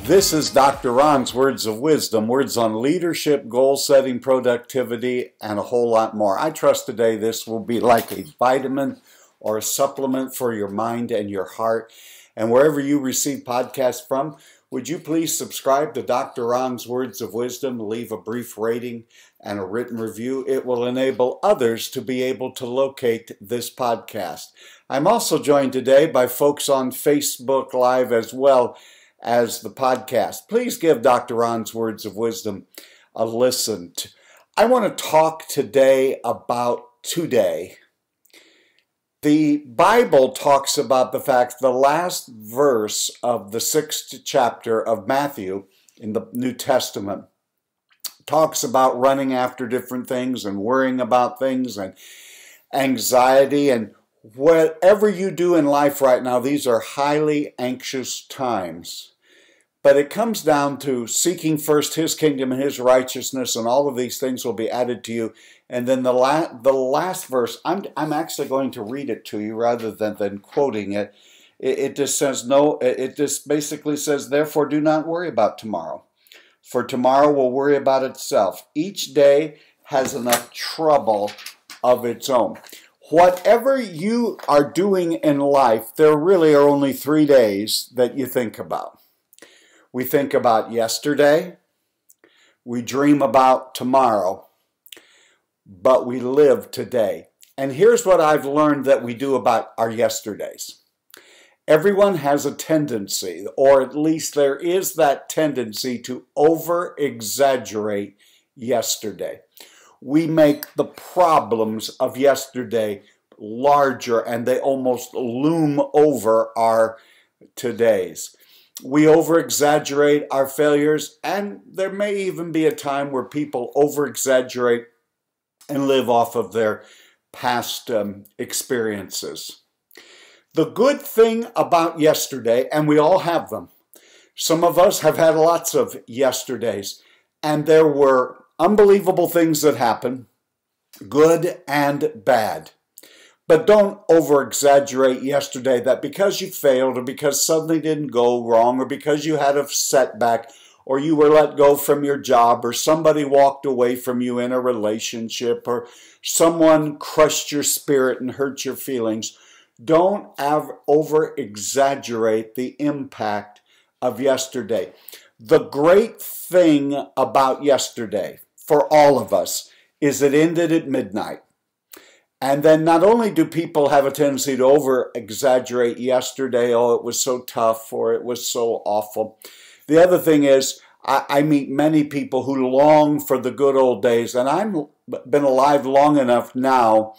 This is Dr. Ron's Words of Wisdom, words on leadership, goal setting, productivity, and a whole lot more. I trust today this will be like a vitamin or a supplement for your mind and your heart. And wherever you receive podcasts from, would you please subscribe to Dr. Ron's Words of Wisdom, leave a brief rating and a written review. It will enable others to be able to locate this podcast. I'm also joined today by folks on Facebook Live as well as the podcast. Please give Dr. Ron's Words of Wisdom a listen. I want to talk today about today. The Bible talks about the fact the last verse of the 6th chapter of Matthew in the New Testament talks about running after different things and worrying about things and anxiety, and whatever you do in life right now, these are highly anxious times. But it comes down to seeking first His kingdom and His righteousness, and all of these things will be added to you. And then the last verse, I'm actually going to read it to you rather than quoting it. It just says, no, it just basically says, therefore do not worry about tomorrow, for tomorrow will worry about itself. Each day has enough trouble of its own. Whatever you are doing in life, there really are only 3 days that you think about. We think about yesterday, we dream about tomorrow, but we live today. And here's what I've learned that we do about our yesterdays. Everyone has a tendency, or at least there is that tendency, to over-exaggerate yesterday. We make the problems of yesterday larger, and they almost loom over our todays. We over-exaggerate our failures, and there may even be a time where people over-exaggerate and live off of their past experiences. The good thing about yesterday, and we all have them, some of us have had lots of yesterdays, and there were unbelievable things that happened, good and bad. But don't over-exaggerate yesterday, that because you failed, or because something didn't go wrong, or because you had a setback, or you were let go from your job, or somebody walked away from you in a relationship, or someone crushed your spirit and hurt your feelings. Don't over-exaggerate the impact of yesterday. The great thing about yesterday, for all of us, is it ended at midnight. And then not only do people have a tendency to over-exaggerate yesterday, oh, it was so tough, or it was so awful. The other thing is, I meet many people who long for the good old days, and I've been alive long enough now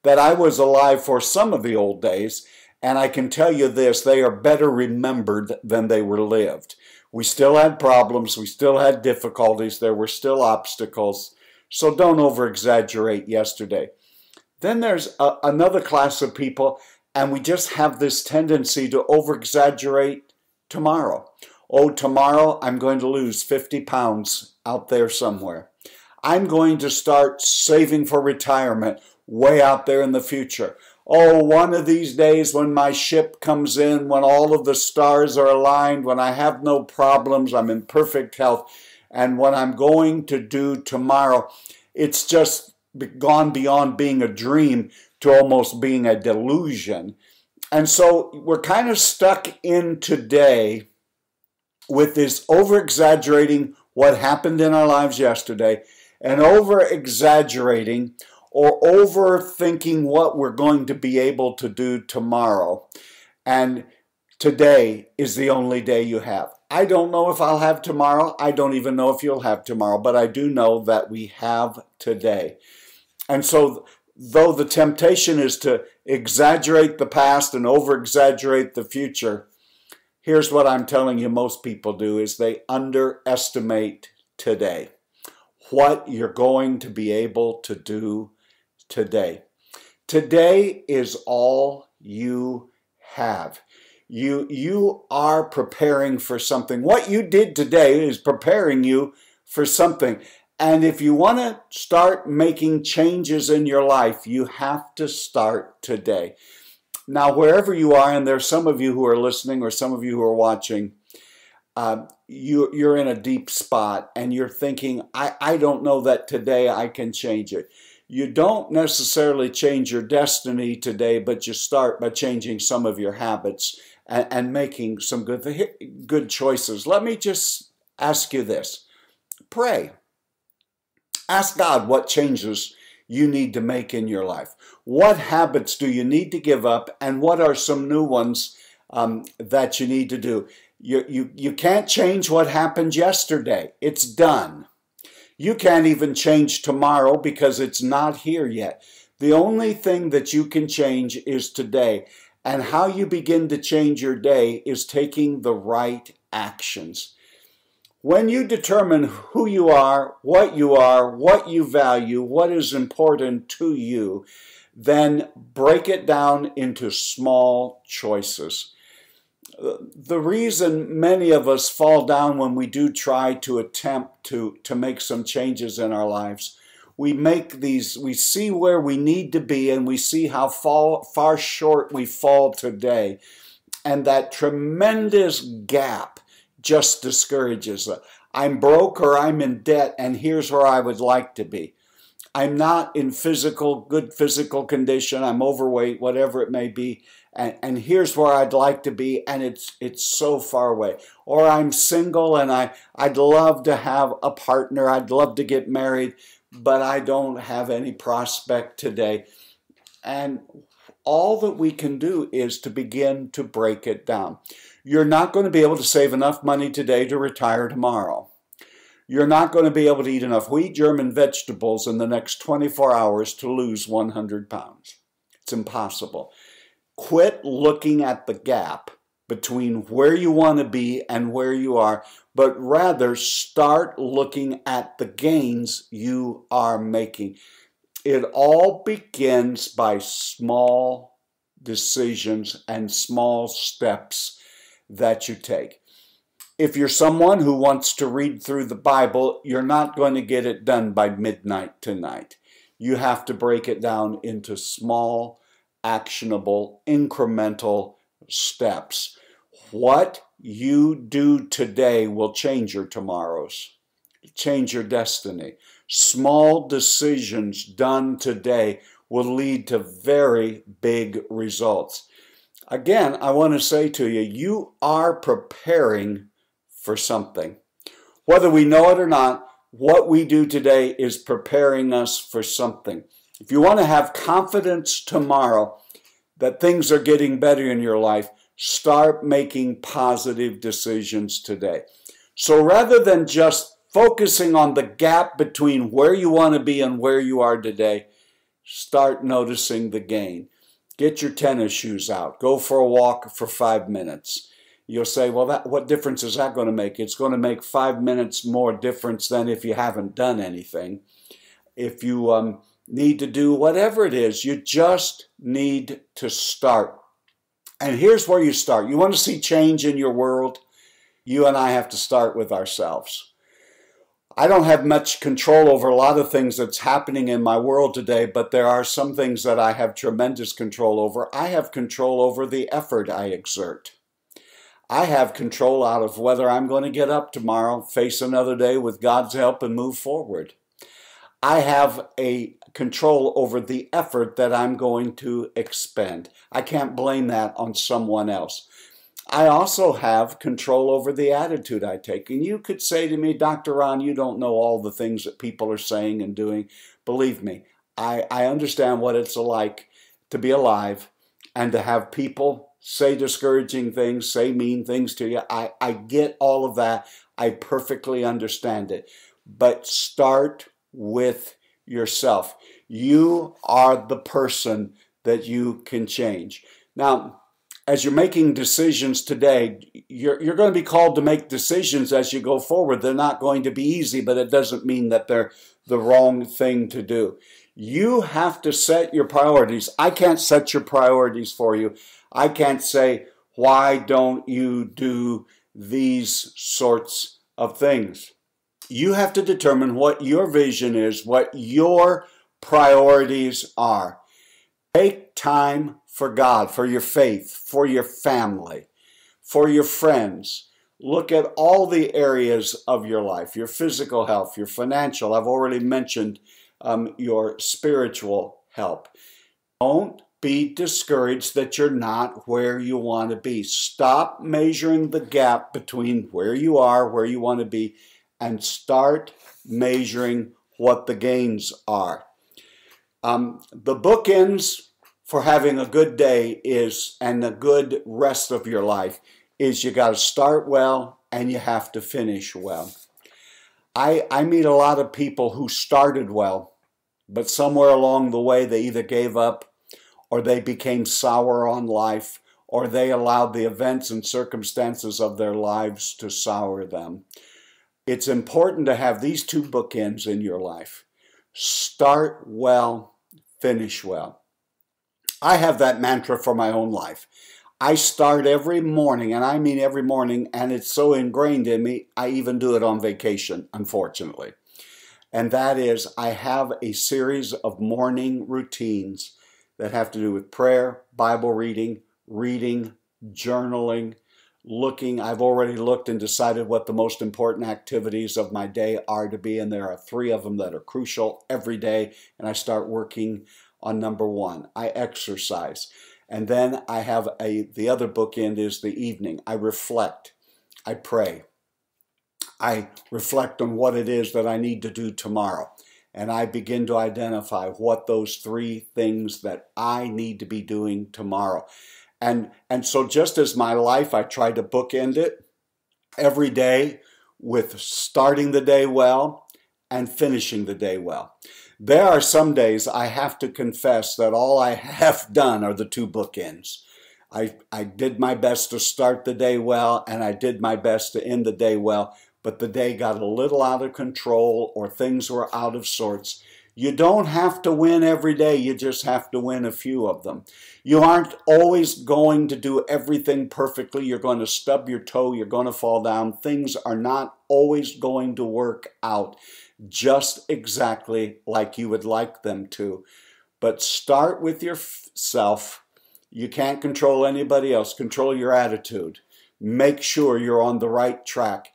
that I was alive for some of the old days, and I can tell you this, they are better remembered than they were lived. We still had problems, we still had difficulties, there were still obstacles, so don't over-exaggerate yesterday. Then there's another class of people, and we just have this tendency to over-exaggerate tomorrow. Oh, tomorrow I'm going to lose 50 pounds out there somewhere. I'm going to start saving for retirement way out there in the future. Oh, one of these days when my ship comes in, when all of the stars are aligned, when I have no problems, I'm in perfect health, and what I'm going to do tomorrow, it's just gone beyond being a dream to almost being a delusion. And so we're kind of stuck in today with this over-exaggerating what happened in our lives yesterday, and over-exaggerating or overthinking what we're going to be able to do tomorrow. And today is the only day you have. I don't know if I'll have tomorrow. I don't even know if you'll have tomorrow, but I do know that we have today. And so, though the temptation is to exaggerate the past and over-exaggerate the future, here's what I'm telling you most people do, is they underestimate today. What you're going to be able to do today. Today is all you have. You are preparing for something. What you did today is preparing you for something. And if you want to start making changes in your life, you have to start today. Now, wherever you are, and there's some of you who are listening or some of you who are watching, you're in a deep spot and you're thinking, I don't know that today I can change it. You don't necessarily change your destiny today, but you start by changing some of your habits and making some good choices. Let me just ask you this. Pray. Ask God what changes you need to make in your life. What habits do you need to give up, and what are some new ones that you need to do? You can't change what happened yesterday. It's done. You can't even change tomorrow because it's not here yet. The only thing that you can change is today. And how you begin to change your day is taking the right actions. When you determine who you are, what you value, what is important to you, then break it down into small choices. The reason many of us fall down when we do try to attempt to make some changes in our lives, we see where we need to be and we see how far short we fall today. And that tremendous gap just discourages us. I'm broke or I'm in debt, and here's where I would like to be. I'm not in good physical condition. I'm overweight, whatever it may be. And here's where I'd like to be, and it's so far away. Or I'm single and I'd love to have a partner. I'd love to get married, but I don't have any prospect today. And all that we can do is to begin to break it down. You're not going to be able to save enough money today to retire tomorrow. You're not going to be able to eat enough wheat, germ, and vegetables in the next 24 hours to lose 100 pounds. It's impossible. Quit looking at the gap between where you want to be and where you are, but rather start looking at the gains you are making. It all begins by small decisions and small steps that you take. If you're someone who wants to read through the Bible, you're not going to get it done by midnight tonight. You have to break it down into small, actionable, incremental steps. What you do today will change your tomorrows, change your destiny. Small decisions done today will lead to very big results. Again, I want to say to you, you are preparing for something. Whether we know it or not, what we do today is preparing us for something. If you want to have confidence tomorrow that things are getting better in your life, start making positive decisions today. So rather than just focusing on the gap between where you want to be and where you are today, start noticing the gain. Get your tennis shoes out. Go for a walk for 5 minutes. You'll say, well, what difference is that going to make? It's going to make 5 minutes more difference than if you haven't done anything. If you need to do whatever it is, you just need to start. And here's where you start. You want to see change in your world? You and I have to start with ourselves. I don't have much control over a lot of things that's happening in my world today, but there are some things that I have tremendous control over. I have control over the effort I exert. I have control out of whether I'm going to get up tomorrow, face another day with God's help, and move forward. I have a control over the effort that I'm going to expend. I can't blame that on someone else. I also have control over the attitude I take. And you could say to me, Dr. Ron, you don't know all the things that people are saying and doing. Believe me, I understand what it's like to be alive and to have people say discouraging things, say mean things to you. I get all of that. I perfectly understand it. But start with yourself. You are the person that you can change. Now, as you're making decisions today, you're going to be called to make decisions as you go forward. They're not going to be easy, but it doesn't mean that they're the wrong thing to do. You have to set your priorities. I can't set your priorities for you. I can't say, why don't you do these sorts of things? You have to determine what your vision is, what your priorities are. Take time for God, for your faith, for your family, for your friends. Look at all the areas of your life, your physical health, your financial. I've already mentioned your spiritual health. Don't be discouraged that you're not where you want to be. Stop measuring the gap between where you are, where you want to be, and start measuring what the gains are. The bookends for having a good day is, and a good rest of your life, is you got to start well and you have to finish well. I meet a lot of people who started well, but somewhere along the way they either gave up or they became sour on life, or they allowed the events and circumstances of their lives to sour them. It's important to have these two bookends in your life. Start well, finish well. I have that mantra for my own life. I start every morning, and I mean every morning, and it's so ingrained in me, I even do it on vacation, unfortunately. And that is, I have a series of morning routines that have to do with prayer, Bible reading, journaling, looking. I've already looked and decided what the most important activities of my day are to be, and there are 3 of them that are crucial every day, and I start working on number 1. I exercise. And then I have the other bookend is the evening. I reflect. I pray. I reflect on what it is that I need to do tomorrow. And I begin to identify what those 3 things that I need to be doing tomorrow. And so just as my life, I try to bookend it every day with starting the day well and finishing the day well. There are some days I have to confess that all I have done are the 2 bookends. I did my best to start the day well, and I did my best to end the day well, but the day got a little out of control or things were out of sorts. You don't have to win every day, you just have to win a few of them. You aren't always going to do everything perfectly. You're going to stub your toe, you're going to fall down. Things are not always going to work out just exactly like you would like them to. But start with yourself. You can't control anybody else. Control your attitude. Make sure you're on the right track.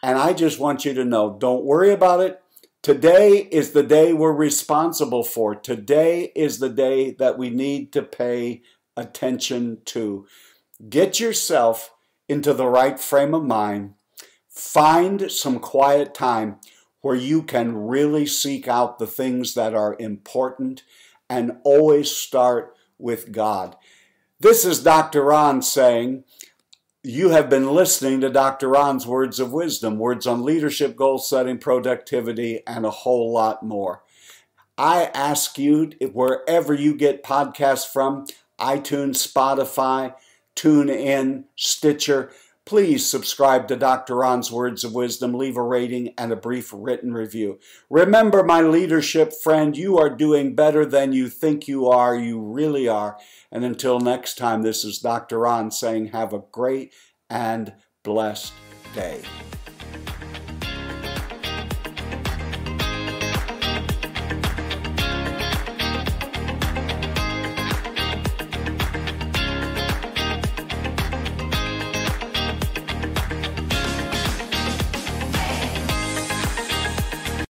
And I just want you to know, don't worry about it. Today is the day we're responsible for. Today is the day that we need to pay attention to. Get yourself into the right frame of mind. Find some quiet time where you can really seek out the things that are important, and always start with God. This is Dr. Ron saying, you have been listening to Dr. Ron's Words of Wisdom, words on leadership, goal setting, productivity, and a whole lot more. I ask you, wherever you get podcasts from, iTunes, Spotify, TuneIn, Stitcher, please subscribe to Dr. Ron's Words of Wisdom, leave a rating and a brief written review. Remember, my leadership friend, you are doing better than you think you are. You really are. And until next time, this is Dr. Ron saying have a great and blessed day.